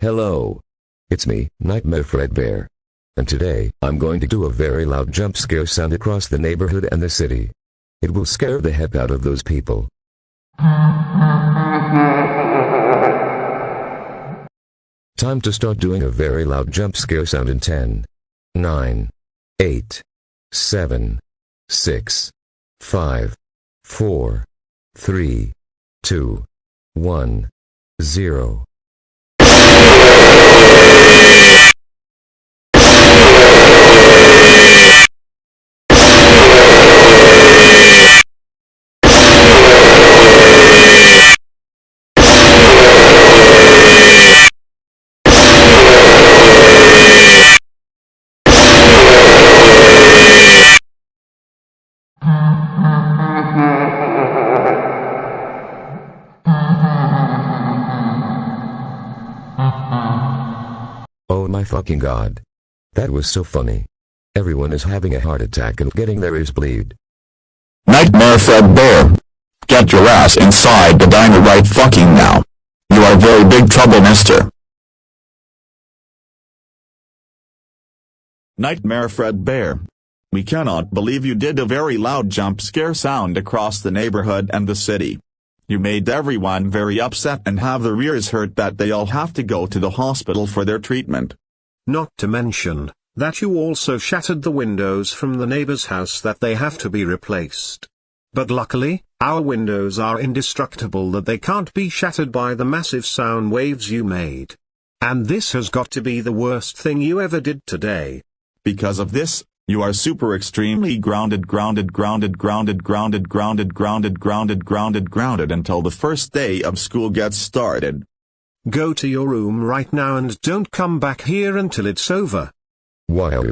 Hello. It's me, Nightmare Fredbear. And today, I'm going to do a very loud jump scare sound across the neighborhood and the city. It will scare the heck out of those people. Time to start doing a very loud jump scare sound in 10, 9, 8, 7, 6, 5, 4, 3, 2, 1, 0. Oh my fucking god. That was so funny. Everyone is having a heart attack and getting their ears bleed. Nightmare Fredbear. Get your ass inside the diner right fucking now. You are very big trouble, mister. Nightmare Fredbear. We cannot believe you did a very loud jump scare sound across the neighborhood and the city. You made everyone very upset and have their ears hurt that they all have to go to the hospital for their treatment. Not to mention, that you also shattered the windows from the neighbor's house that they have to be replaced. But luckily, our windows are indestructible that they can't be shattered by the massive sound waves you made. And this has got to be the worst thing you ever did today. Because of this, you are super extremely grounded until the first day of school gets started. Go to your room right now and don't come back here until it's over. Wow.